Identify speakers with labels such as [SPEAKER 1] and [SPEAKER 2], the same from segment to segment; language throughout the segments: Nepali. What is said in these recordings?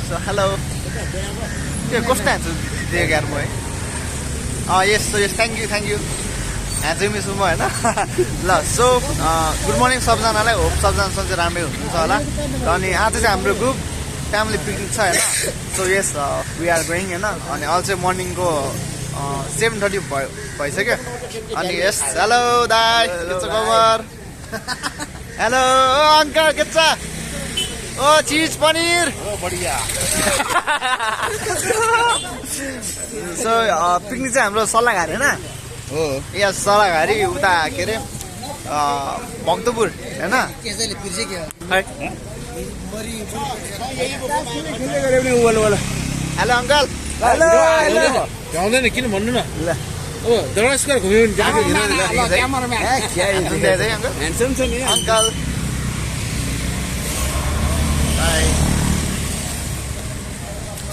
[SPEAKER 1] So hello. Yo, कस्तो हान्छु दिएको यार म है? Yes, thank you. हाँच्यो मिस म हैन? ल सो गुड मर्निङ सबजनालाई, होप सबजना सन्चै राम्रै हुनुहुन्छ होला। र अनि आज चाहिँ हाम्रो ग्रुप फ्यामिली पिकनिक छ हैन? So yes we are going हैन? अनि अहिले चाहिँ मर्निङको 7:30 भइसक्यो। अनि यस हेलो दाइ, के छ खबर? हेलो अंकल, के छ? ओ चीज पनीर
[SPEAKER 2] बढिया।
[SPEAKER 1] सो पिकनिक चाहिँ हाम्रो सल्लाहघारी हैन?
[SPEAKER 2] हो
[SPEAKER 1] यहाँ सल्लाहघारी उता के अरे भक्तपुर हैन? Hello uncle. हेलो
[SPEAKER 2] आउँदैन किन भन्नु न। ओ दरस्कर घुम्यो भने जाके
[SPEAKER 1] ह्यान्डसम छ नि अंकल।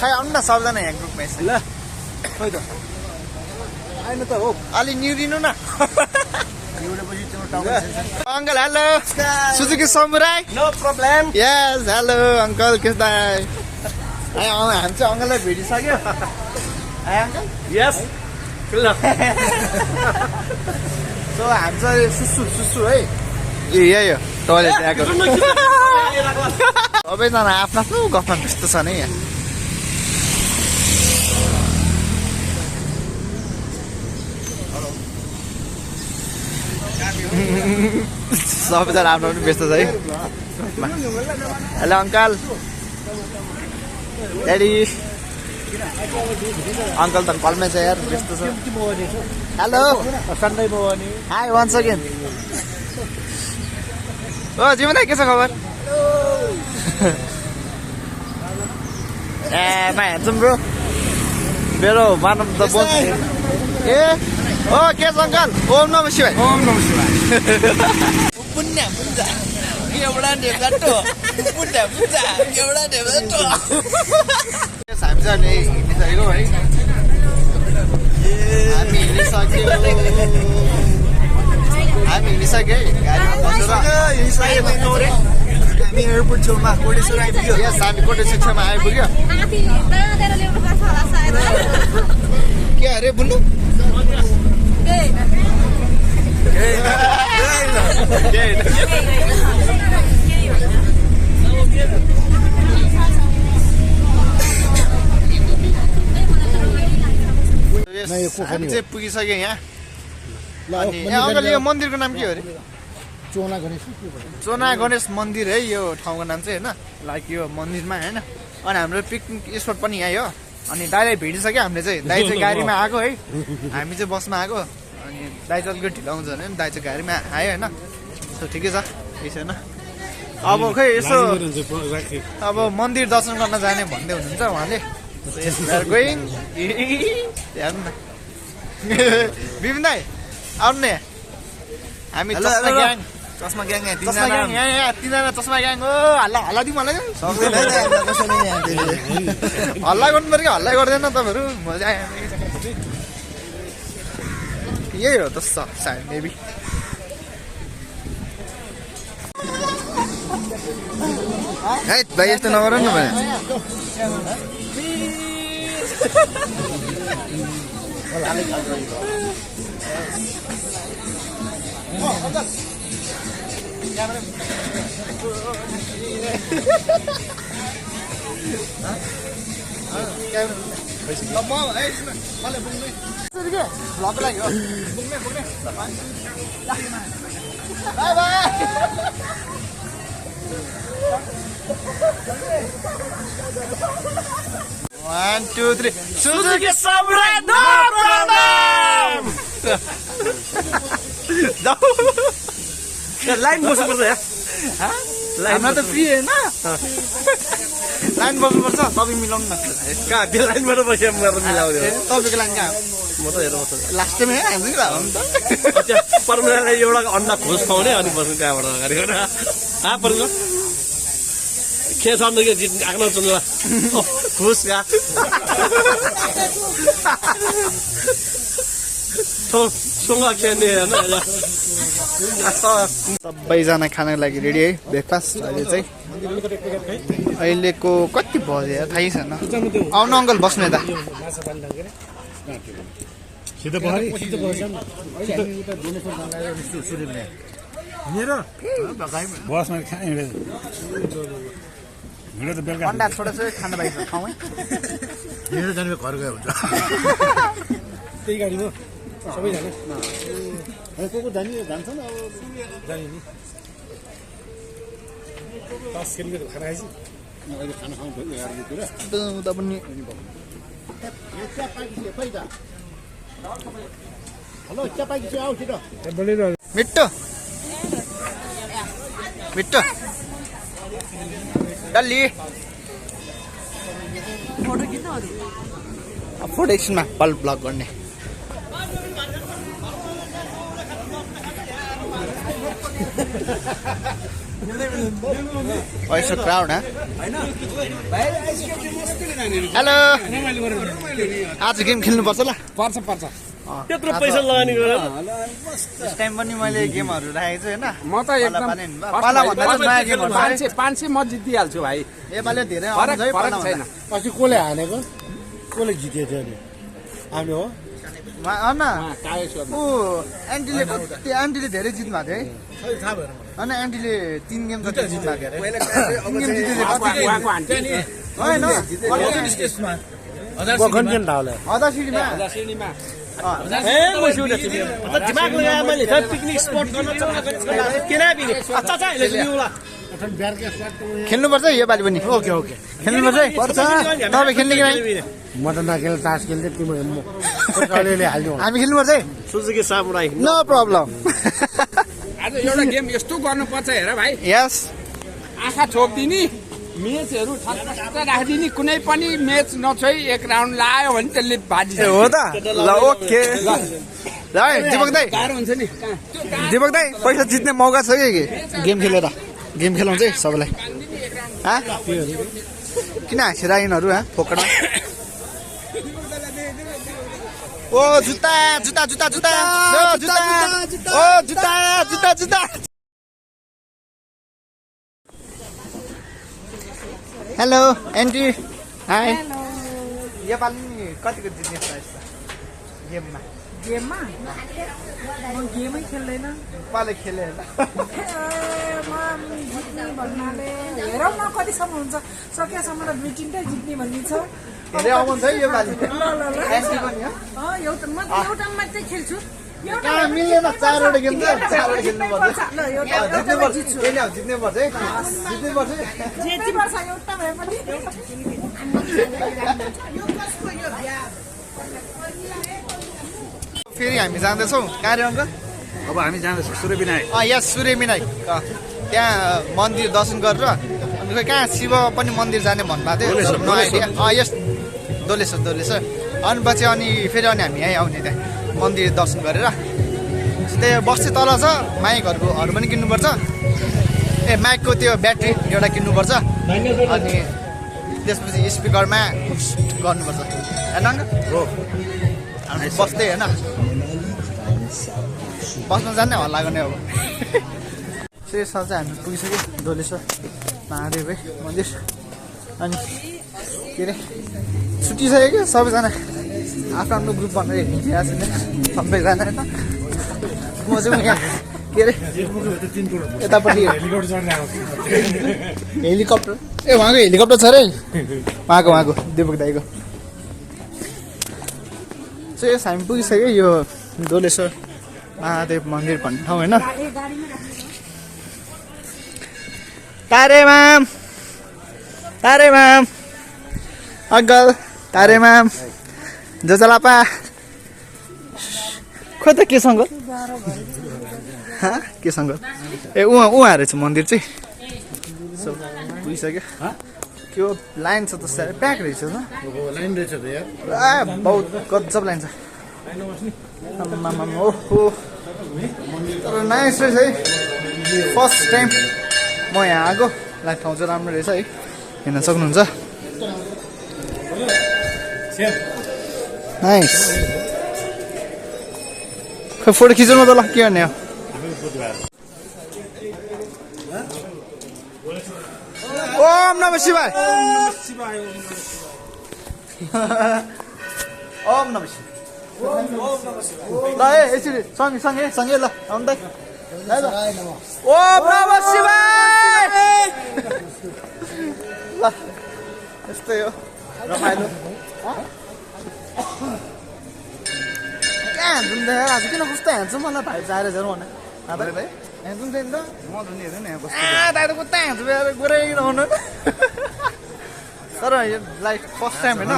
[SPEAKER 1] खै आउनु न सबजना यहाँ ग्रुपमा यसो। ल खै त आइन त हो अलि निउरिनु न। Uncle hello Suzuki samurai.
[SPEAKER 2] No problem.
[SPEAKER 1] Yes hello uncle, के छ? हामी चाहिँ अंकललाई भेटिसक्यो। अंकल
[SPEAKER 2] यस ल
[SPEAKER 1] सो हामी चाहिँ सुसु है। ए यही हो टोइलेट आएको। सबैजना आफ्नो आफ्नो गफमा व्यस्त छ नि यहाँ। सबैजना आफ्नो आफ्नो व्यस्त छ है। Hello uncle, daddy. अंकल त कलमै छ यार, व्यस्त छ। Hello Sunday Bhawani. Hi once again. ओ जीवन दाइ, के छ खबर? ए माई ह्यान्डसम ब्रो, मेरो वान अफ द बोस। ए ओ के छ अंकल? ओम नमः शिवाय।
[SPEAKER 2] ओम नमः शिवाय।
[SPEAKER 1] पुण्य पुण्य एउटा नेप्लाटो पुण्य पुण्य एउटा नेप्लाटो। हामी चाहिँ अहिले हिँडिसकेको है। हामी हिँडिसक्यो गाडीमा बसेर। हामी एयरपोर्ट छेउमा कोटेश्वर आइपुग्यो। यस हामी कोटेश्वर छेउमा आइपुग्यो। के अरे बुन्नु? हामी चाहिँ पुगिसक्यो यहाँ। अनि अङ्कल यो मन्दिरको नाम के हो अरे? चोना गणेश मन्दिर है यो ठाउँको नाम चाहिँ होइन? लाइक यो मन्दिरमा होइन? अनि हाम्रो पिकनिक स्पोट पनि यहीँ हो। अनि दाइलाई भेटिसक्यो हामीले चाहिँ। दाइ चाहिँ गाडीमा आएको है, हामी चाहिँ बसमा आएको। अनि दाइ चाहिँ अलिकति ढिलो आउँछ भने दाइ चाहिँ गाडीमा आयो होइन? सो ठिकै छ, केही छैन। अब खै यसो अब मन्दिर दर्शन गर्न जाने भन्दै हुनुहुन्छ उहाँले। गोइङ हेर्नु न विपिन दाइ आउनु न। हामी चस्मा ग्याङ यहाँ तिनजना चस्मा ग्याङ हो। हल्ला दिउँ हल्ला हल्ला गर्नु पऱ्यो कि हल्ला गर्दैन तपाईँहरू? मजा आयो। यही हो त सायद मेबी। है भाइ यस्तो नगर न भने। By by. 1 2 3 Suzuki Samurai, no problem.
[SPEAKER 2] Line बस्नुपर्छ यार।
[SPEAKER 1] लाइनमा त फ्री होइन, लाइन बस्नुपर्छ। तपाईँ मिलाउनु न
[SPEAKER 2] कहाँ त्यो लाइनबाट बस्यो मिलाउँदै।
[SPEAKER 1] तपाईँको लाइन कहाँ?
[SPEAKER 2] म त हेर बस्छु
[SPEAKER 1] लास्टमै हान्छु त।
[SPEAKER 2] परमिलालाई एउटा अन्डा खोज खुवाउने अनि बस्नु त्यहाँबाट अगाडि गएर। परमिला के छ के आफ्नो चुन्ला खुस गा
[SPEAKER 1] सबैजना खानको लागि रेडी है। ब्रेकफास्ट अहिले चाहिँ अहिलेको कति बज्यो थाहै छैन आउनु अङ्कल बस्नु यता अन्डा छोडा चाहिँ खानु पाइन्छ ठाउँमै
[SPEAKER 3] हिँडेर जाने घर गयो हुन्छ त्यही गाडी हो सबैजना को जाने जान्छ नि अब जाने नि तास खेल्ने खाना खाइस अहिले खाना खाउँ भयो 11 बजेतिर
[SPEAKER 1] उता पनि
[SPEAKER 3] हेलो चपाई चाहिँ आऊ छिटो
[SPEAKER 1] मिट्टो मिट्टो डल्ली फोटो एकछिनमा पल ब्लग गर्ने पैसा क्राउड हेलो आज गेम खेल्नुपर्छ ल
[SPEAKER 3] पर्छ
[SPEAKER 2] त्यत्रो पैसा लगानी गरेर
[SPEAKER 1] यस टाइम पनि मैले गेमहरू राखेको छु होइन
[SPEAKER 4] म त एकदम
[SPEAKER 1] पालाभन्दा चाहिँ नयाँ गेमहरू
[SPEAKER 4] 500 म जितिहाल्छु भाइ
[SPEAKER 1] नेपालले धेरै
[SPEAKER 4] फरक छैन
[SPEAKER 3] अस्ति कसले हानेको कसले जितेको थियो नि हामी हो
[SPEAKER 1] ऊ एन्टीले एन्टीले धेरै जित्नु भएको थियो है
[SPEAKER 3] थाहा भएन
[SPEAKER 1] होइन एन्टीले 3 गेम जति जित्नु भएको थियो अरे 3 गेम जितेको होइन
[SPEAKER 3] बखन के ढाउले
[SPEAKER 1] हदा सिडीमा
[SPEAKER 2] दिमाग लगाएर मैले पिकनिक स्पट गर्न
[SPEAKER 1] खेल्नुपर्छ है योपालि पनि
[SPEAKER 3] ओके
[SPEAKER 1] खेल्नुपर्छ है पर्छ तपाईँ खेल्ने कि नै
[SPEAKER 3] म त नखेल तास खेल्दै तिम्रो अलिअलि हाल्नु
[SPEAKER 1] हामी खेल्नुपर्छ है
[SPEAKER 2] सुजुकी सामुराई
[SPEAKER 1] नो प्रब्लम
[SPEAKER 4] आज एउटा गेम यस्तो गर्नुपर्छ हेर भाइ
[SPEAKER 1] यस
[SPEAKER 4] आँखा छोपिदिने म्याचहरू ठक्क राखिदिने कुनै पनि म्याच नछोइ एक राउन्ड लायो भने त्यसले बाजी
[SPEAKER 1] हो त ल ओके ल है दिपक दाइ
[SPEAKER 4] गाह्रो हुन्छ नि
[SPEAKER 1] दिपक दाइ पैसा जित्ने मौका छ कि गेम खेलेर गेम खेलाउँछ है सबैलाई किन हाँसेर यिनीहरू फोकटमा ओ जुत्ता जुत्ता जुत्ता जुत्ता जुत्ता ओ जुत्ता जुत्ता जुत्ता हेलो एन्टी हाई योपालि कतिको जित्ने प्राइस छ गेममा
[SPEAKER 5] गेममा म गेमै खेल्दैन
[SPEAKER 1] पाले खेले
[SPEAKER 5] म जित्ने भन्नाले हेरौँ न कतिसम्म हुन्छ सकेसम्म त 2-3 जित्ने भन्ने छ
[SPEAKER 1] धेरै आउनुहुन्छ है योपालि
[SPEAKER 5] ल
[SPEAKER 1] एन्टी पनि हो
[SPEAKER 5] एउटा मात्रै खेल्छु
[SPEAKER 1] कहाँ मिलेन 4वटा गेम त 4वटा खेल्नुपर्छ
[SPEAKER 5] ल
[SPEAKER 1] जित्नै जित्नुपर्छ है जित्नुपर्छ
[SPEAKER 5] जेठी वर्ष एउटा भए पनि
[SPEAKER 1] फेरि हामी जाँदैछौँ कहाँ रे अङ्कल
[SPEAKER 3] अब हामी जाँदैछौँ सूर्यविनायक
[SPEAKER 1] यस सूर्यविनायक त्यहाँ मन्दिर दर्शन गरेर अनि खै कहाँ शिव पनि मन्दिर जाने भन्नुभएको थियो नो आइडिया यस दोलेश्वर अनि पछि अनि फेरि अनि हामी यहीँ आउने त्यहाँ मन्दिर दर्शन गरेर त्यही बस चाहिँ तल छ माइकहरू पनि किन्नुपर्छ माइकको त्यो ब्याट्री एउटा किन्नुपर्छ अनि त्यसपछि स्पिकरमा गर्नुपर्छ होइन अङ्कल हामी बस्दै होइन बस्न जाने हल्ला गर्ने अब त्यही साल चाहिँ हामी पुगिसक्यो दोलेश्वर महादेव है मन्दिर अनि के अरे छुट्टिसक्यो क्या सबैजना आफ्नो ग्रुप भनेर हिँडिरहेको छैन सबैजना होइन म चाहिँ यहाँ के अरे यतापट्टि हेलिकप्टर उहाँको हेलिकप्टर छ अरे उहाँको दिपक दाईको चाहिँ यस हामी पुगिसक्यो यो दोलेश्वर महादेव मन्दिर भन्ने ठाउँ होइन तारेमाम अङ्कल तारेमाम जजलापा खोइ त केसँग केसँग ए उहाँहरू छ मन्दिर चाहिँ पुगिसक्यो त्यो लाइन छ त साह्रै प्याक रहेछ ल
[SPEAKER 3] लाइन रहेछ त यार
[SPEAKER 1] बहुत गजब लाइन छ ओहो तर नाइस रहेछ है फर्स्ट टाइम म यहाँ आएको लाइट ठाउँ चाहिँ राम्रो रहेछ है हेर्न सक्नुहुन्छ नाइस खै फोटो खिच्नु त ल के गर्ने हो ओम नमः शिवाय ओम नमः शिवाय ल यसरी सँगै ल आउँदै ओम नमः शिवाय ल यस्तै हो रमाइलो कहाँ हाँस्नु आज किन कस्तो हाँस्छु मलाई भाइ चाहेर जाउँ भने भाइ हाँस्नु नि त म झुन्डी हेर्नु नि दाइ त कता हाँस्छु गोरै रहनु तर यो लाइक फर्स्ट टाइम होइन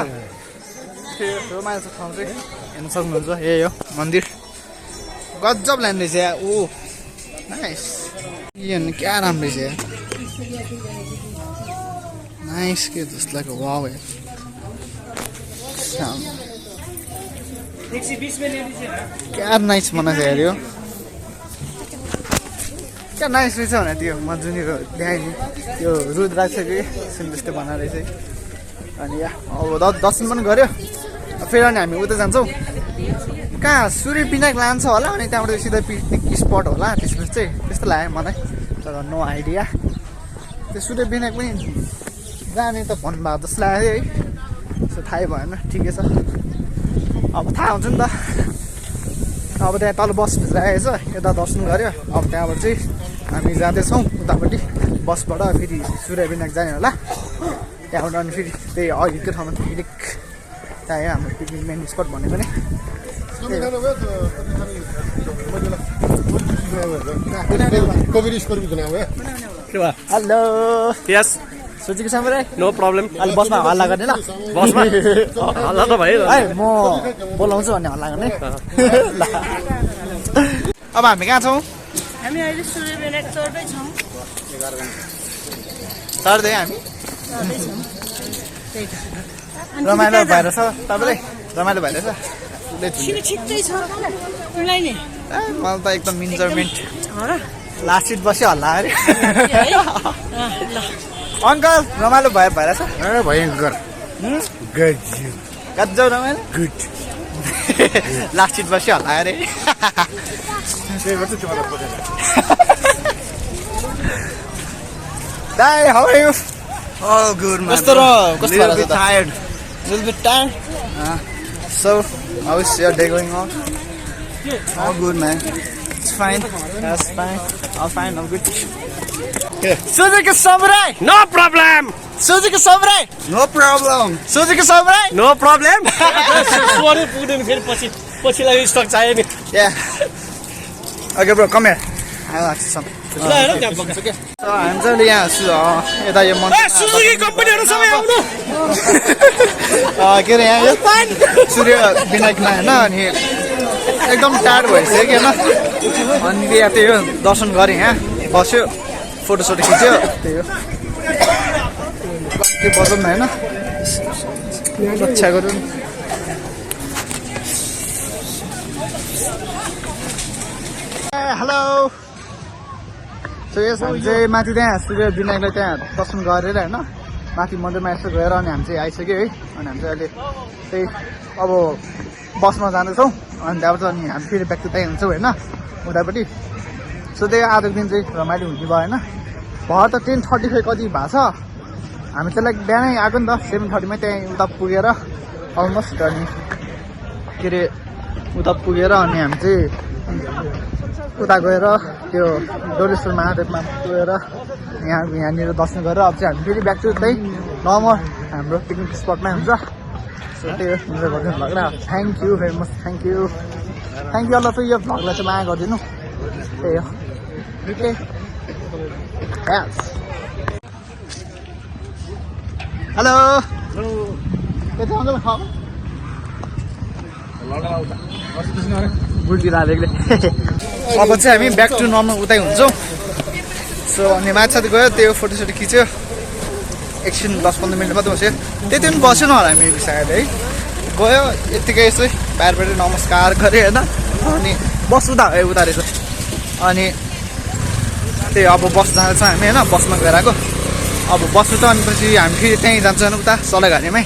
[SPEAKER 1] रमाइलो छ ठाउँ चाहिँ हेर्नु सक्नुहुन्छ यही हो मन्दिर गजब ल्यान्ड रहेछ यहाँ ऊ नाइस हेर्नु क्या राम्रो रहेछ यहाँ नाइस के जस्तो लाग्यो वाउ क्या नाइस बनाएको छ हेऱ्यो क्या नाइस रहेछ भने त्यो म जुनीको देखाएँ नि त्यो रुद्राक्ष कि सुन जस्तै बनाएर रहेछ अनि अब दर्शन पनि गऱ्यो फेरि अनि हामी उता जान्छौँ कहाँ सूर्य विनायक लान्छ होला अनि त्यहाँबाट सिधै पिकनिक स्पट होला त्यसपछि चाहिँ त्यस्तो लाग्यो मलाई तर नो आइडिया त्यो सूर्य विनायक पनि जाने त भन्नुभएको जस्तो लाग्यो है सो थाहै भएन ठिकै छ अब थाहा हुन्छ नि त अब त्यहाँ तल बस भित्राएको छ यता दर्शन गऱ्यो अब त्यहाँबाट चाहिँ हामी जाँदैछौँ उतापट्टि बसबाट फेरि सूर्य विनायक जाने होला त्यहाँबाट अनि फेरि त्यही अघिको ठाउँमा पिकनिक त्यहाँ हाम्रो पिकनिक मेन स्पट भनेको नि हेलो
[SPEAKER 2] यस
[SPEAKER 1] सोचेको सामने
[SPEAKER 2] नो प्रब्लम
[SPEAKER 1] अहिले बसमा हल्ला गर्ने ल
[SPEAKER 2] बसमा हल्ला त भयो
[SPEAKER 1] है म बोलाउँछु भन्ने हल्ला गर्ने ल अब हामी कहाँ छौँ
[SPEAKER 6] हामी अहिले सूर्य विनायक चढ्दैछौँ
[SPEAKER 1] चढ्दै हामी रमाइलो भएर छ तपाईँलाई रमाइलो भएर छ
[SPEAKER 6] छिट्टै छ तिमीलाई नि
[SPEAKER 1] मलाई त एकदम इन्जोयमेन्ट लास्ट सिट बस्यो हल्ला अरे अङ्कल रमाइलो भएर छ
[SPEAKER 3] भयङ्कर
[SPEAKER 1] गजब रमाइलो गुड लास्ट सिट बस्यो हल्ला अरे दाइ how are you
[SPEAKER 3] Oh, good, man.
[SPEAKER 1] कस्तो
[SPEAKER 3] Little bit tired.
[SPEAKER 1] Little bit tired. So, how is your day going on?
[SPEAKER 3] All good, man.
[SPEAKER 1] It's fine. That's fine. All fine. All good. Suzuki Samurai.
[SPEAKER 2] No problem
[SPEAKER 1] Suzuki Samurai.
[SPEAKER 3] No problem.
[SPEAKER 1] Suzuki Samurai.
[SPEAKER 2] No problem सोरे पुग्दैन फेरि पछि लागि स्टक चाहियो नि
[SPEAKER 1] Yeah. Okay, bro. Come here. I'll ask you something.
[SPEAKER 2] ल हेर त्यहाँ बग्छ के
[SPEAKER 1] So, हामी चाहिँ यहाँ यता यो मन्दिर
[SPEAKER 2] सुजुकी कम्पनीहरु सबै आउनु
[SPEAKER 1] के अरे यहाँ यो सूर्य विनायकमा होइन अनि एकदम टाढो भइसक्यो कि होइन अनि यहाँ त्यही हो दर्शन गरेँ यहाँ बस्यो फोटोसोटो खिच्यो त्यही हो के बजाउँ न होइन रक्षा गरौँ हेलो सो यस हामी चाहिँ माथि त्यहाँ सूर्य विनायकलाई त्यहाँ दर्शन गरेर होइन माथि मन्दिरमा यसो गएर अनि हामी चाहिँ आइसक्यो है अनि हामी चाहिँ अहिले त्यही अब बसमा जाँदैछौँ अनि त्यहाँबाट अनि हामी फेरि ब्याक टु त्यहीँ हुन्छौँ होइन उतापट्टि सो त्यही आजको दिन चाहिँ रमाइलो हुने भयो होइन भर त 10:35 कति भएको छ हामी चाहिँ लाइक बिहानै आएको नि त 7:30मै त्यहीँ उता पुगेर अलमोस्ट अनि के अरे उता पुगेर अनि हामी चाहिँ उता गएर त्यो डोलेश्वर महादेवमा गएर यहाँनिर दर्शन गरेर अब चाहिँ हामी फेरि ब्याक टु त्यही नर्मल हाम्रो पिकनिक स्पटमै हुन्छ सो त्यही हो इन्जोय गरिदिनु भएर thank you very much thank you all फेरि यो भ्लगलाई चाहिँ माया गरिदिनु त्यही हो ओके हेलो के छ अङ्कल बुढी हालेकोले अब चाहिँ हामी ब्याक टु नर्मल उतै हुन्छौँ सो अनि माछा गयो त्यो फोटोसोटो खिच्यो एकछिन 10-15 मिनट मात्रै बस्यो त्यति पनि बसेन होला हामी सायद है गयो यत्तिकै यसो बाहिरबाट नमस्कार गरेँ होइन अनि बस उता रहेछ अनि त्यही अब बस जाँदैछ हामी होइन बसमा गएर आएको अब बस उता अनि पछि हामी फेरि त्यहीँ जान्छौँ होइन उता सल्लाहघारीमै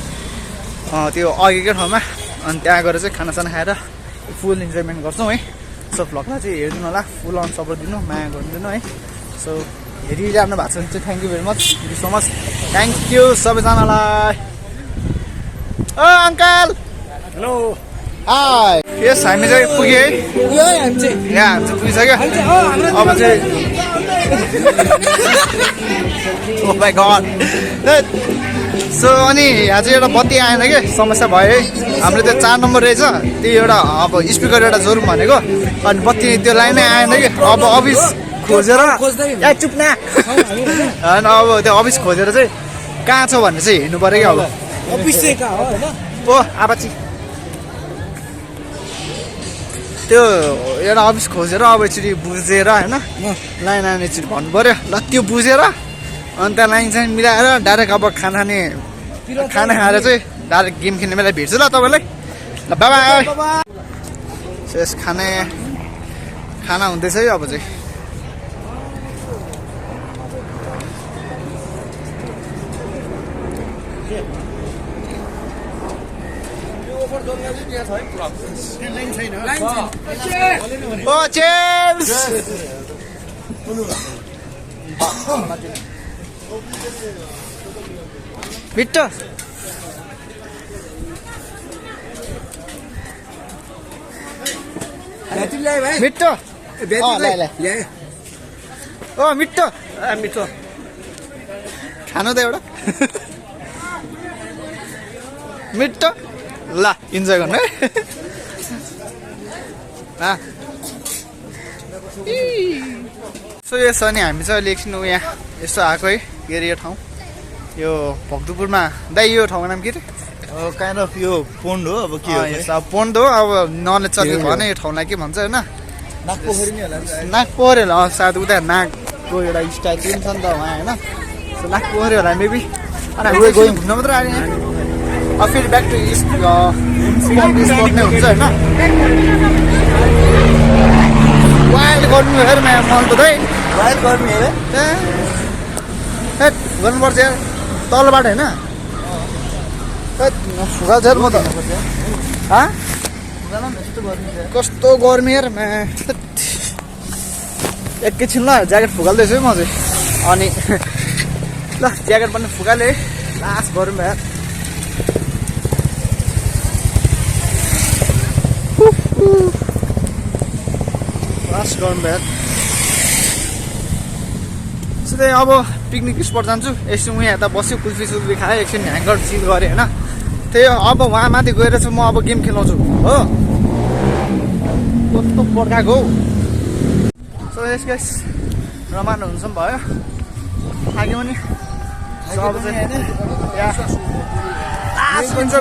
[SPEAKER 1] त्यो अघिकै ठाउँमा अनि त्यहाँ गएर चाहिँ खानासाना खाएर फुल इन्जोयमेन्ट गर्छौँ है सो भ्लगलाई चाहिँ हेरिदिनु होला फुल अन सपोर्ट दिनु माया गरिदिनु है सो हेरिराख्नु भएको छ भने चाहिँ thank you very much, thank you so much, thank you सबैजनालाई। ओ अङ्कल
[SPEAKER 3] हेलो
[SPEAKER 1] हाई। यस हामी चाहिँ पुग्यो है, यहाँ हामी चाहिँ पुगिसक्यो। अब चाहिँ ओ माई गॉड। सो अनि यहाँ चाहिँ एउटा बत्ती आएन कि समस्या भयो है, हाम्रो त्यो 4 नम्बर रहेछ, त्यो एउटा अब स्पिकर एउटा जोरौँ भनेको, अनि बत्ती त्यो लाइनै आएन कि। अब अफिस खोजेर या चुप्ना होइन, अब त्यो अफिस खोजेर चाहिँ कहाँ छ भन्ने चाहिँ हेर्नु पऱ्यो कि। अब
[SPEAKER 3] अफिस चाहिँ कहाँ हो होइन?
[SPEAKER 1] ओ आबाची त्यो एउटा अफिस खोजेर अब एकचोटि बुझेर होइन लाइन आउने एकचोटि भन्नु पऱ्यो। ल त्यो बुझेर अनि त्यहाँ लाइन चाहिँ मिलाएर डाइरेक्ट अब खाना खाएर चाहिँ डाइरेक्ट गेम खेल्ने बेला भेट्छु ल तपाईँलाई। ल बाबा यस खाना हुँदैछ है अब चाहिँ। ओ चेयर्स बिट्टो मिठो ओ मिठो
[SPEAKER 2] मिठो
[SPEAKER 1] खानु त एउटा मिठो ल इन्जोय गर्नु है। सो यस अनि हामी चाहिँ अहिले एकछिन यहाँ यसो आएको है, के अरे यो ठाउँ यो भक्तपुरमा। दाइ यो ठाउँको नाम के अरे?
[SPEAKER 3] काइन्ड अफ यो पोन्ड हो अब के हो?
[SPEAKER 1] यस अब पोन्ड हो, अब नलेज छ त्यो भने यो ठाउँलाई के भन्छ होइन?
[SPEAKER 3] नाग पोखरी नि होला।
[SPEAKER 1] नाग पोखरी होला सायद, उता नागको एउटा स्ट्याचु पनि छ नि त उहाँ होइन, सो नाग पोखरी होला मेबी। अनि हामी गयौँ घुम्न मात्र आयो यहाँ, अब फेरि ब्याक टु स्पट नै हुन्छ होइन। वाइल्ड गर्नु हेर मन त है,
[SPEAKER 3] वाइल्ड गर्मी हेर
[SPEAKER 1] गर्नुपर्छ यार तलबाट होइन, फुगा छ म त। कस्तो गर्मी यार एकैछिन ल ज्याकेट फुकाल्दैछु है म चाहिँ। अनि ल ज्याकेट पनि फुकाले लास्ट गरौँ यार। लास्ट गरौँ यार। सिधै अब पिकनिक स्पट जान्छु, एकछिन उहाँ यता बस्यो, कुल्फी सुल्फी खाएँ, एकछिन ह्याङ्गर चिल गरेँ होइन। त्यही अब उहाँ माथि गएर चाहिँ म अब गेम खेलाउँछु हो, कस्तो पड्काएको हौ। सो यस गाइस रमाइलो हुन्छ पनि भयो, थाक्यो पनि अब चाहिँ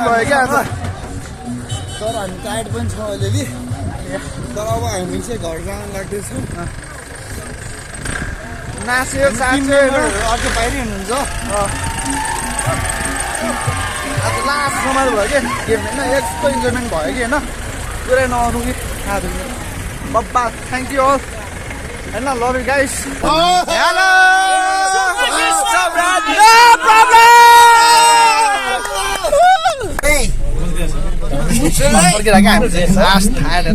[SPEAKER 1] भयो क्या आज।
[SPEAKER 3] तर हामी टायर्ड पनि छौँ अलिअलि, तर अब हामी चाहिँ घर जान लाग्दैछ।
[SPEAKER 1] नाच्यो साच्यो
[SPEAKER 3] अर्को बाहिरै हुनुहुन्छ।
[SPEAKER 1] आज लास्ट रमाइलो भयो क्या गेम होइन, यस्तो इन्जोयमेन्ट भयो कि होइन, पुरै नआउनु कि थाहा छैन। बब्बा थ्याङ्क यू अल होइन, लभ यु गाइस। हेलो फर्किरहेको हामी चाहिँ लास्ट थायड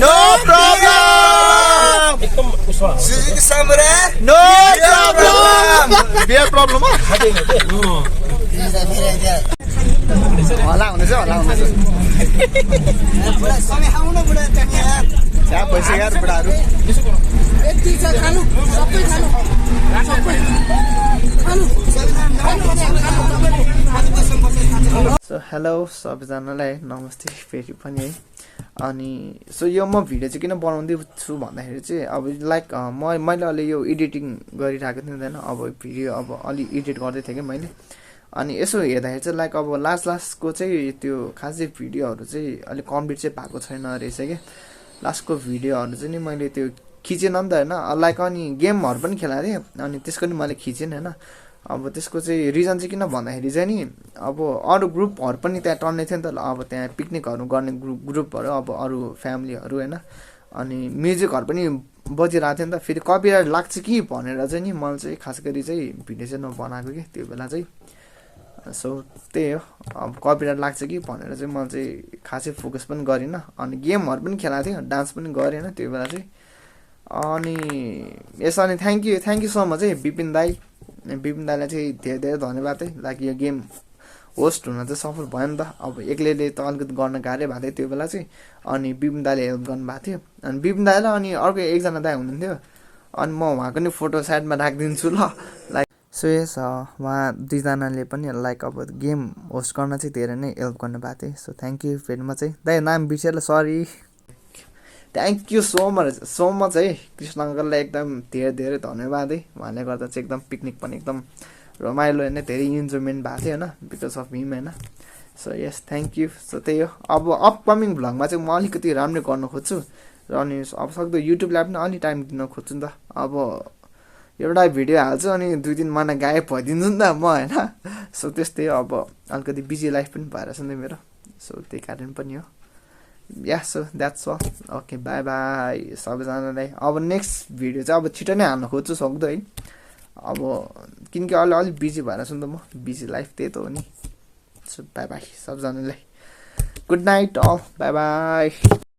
[SPEAKER 1] नो प्रब्लम नो प्रब्लम बियर प्रब्लम होला हुनेछ त्यहाँ पैसा यार बुढाहरू। सो हेलो सबैजनालाई नमस्ते फेरि पनि है। अनि सो यो म भिडियो चाहिँ किन बनाउँदैछु भन्दाखेरि चाहिँ अब लाइक मैले अहिले यो एडिटिङ गरिरहेको थिएँ होइन, अब भिडियो अब अलि एडिट गर्दै थिएँ कि मैले। अनि यसो हेर्दाखेरि चाहिँ लाइक अब लास्टको चाहिँ त्यो खास चाहिँ भिडियोहरू चाहिँ अलिक कम्प्लिट चाहिँ भएको छैन रहेछ कि। लास्टको भिडियोहरू चाहिँ नि मैले त्यो खिचेन नि त होइन, लाइक अनि गेमहरू पनि खेलाएको थिएँ, अनि त्यसको नि मैले खिचेन होइन। अब त्यसको चाहिँ रिजन चाहिँ किन भन्दाखेरि चाहिँ नि अब अरू ग्रुपहरू पनि त्यहाँ टन्ने थियो नि त, अब त्यहाँ पिकनिकहरू गर्ने ग्रुपहरू अब अरू फ्यामिलीहरू होइन, अनि म्युजिकहरू पनि बजिरहेको थियो नि त, फेरि कपिराइट लाग्छ कि भनेर चाहिँ नि मैले चाहिँ खास गरी चाहिँ भिडियो चाहिँ नबनाएको कि त्यो बेला चाहिँ। सो त्यही हो, अब कपिराइट लाग्छ कि भनेर चाहिँ मैले चाहिँ खासै फोकस पनि गरिनँ, अनि गेमहरू पनि खेलाएको थिएँ, डान्स पनि गरेन त्यो बेला चाहिँ। अनि यसो अनि थ्याङ्क यू सो मच है विपिन दाईलाई चाहिँ धेरै धेरै धन्यवाद है लाइक यो गेम होस्ट हुन चाहिँ सफल भयो नि त अब एक्लैले त अलिकति गर्न गाह्रै भएको थियो त्यो बेला चाहिँ अनि विपिन दाईले हेल्प गर्नुभएको थियो अनि विपिन दाईलाई अनि अर्को एकजना दाई हुनुहुन्थ्यो अनि म उहाँको नि फोटो साइडमा राखिदिन्छु ल लाइक सो यस उहाँ दुईजनाले पनि लाइक अब गेम होस्ट गर्न चाहिँ धेरै नै हेल्प गर्नुभएको थियो सो थ्याङ्क यू फेरि म चाहिँ दाइ नाम बिर्सेर sorry thank you so much है कृष्ण अङ्कललाई एकदम धेरै धेरै धन्यवाद है उहाँले गर्दा चाहिँ एकदम पिकनिक पनि एकदम रमाइलो होइन धेरै इन्जोयमेन्ट भएको थियो होइन बिकज अफ हिम होइन so yes thank you so त्यही हो अब अपकमिङ भ्लगमा चाहिँ म अलिकति राम्रो गर्न खोज्छु र अनि अब सक्दो युट्युबलाई पनि अलिक टाइम दिन खोज्छु नि त अब एउटा भिडियो हाल्छु अनि 2 दिन माना गायब भइदिन्छु नि त म होइन सो त्यस्तै हो अब अलिकति बिजी लाइफ पनि भएर छ नि मेरो सो त्यही कारण पनि हो yeah so that's all okay bye bye सबैजनालाई अब नेक्स्ट भिडियो चाहिँ अब छिटो नै हाल्न खोज्छु सक्दो है अब किनकि अहिले अलिक बिजी भएर छु नि त म बिजी लाइफ त्यही त हो नि सो बाई बाई सबैजनालाई good night all bye by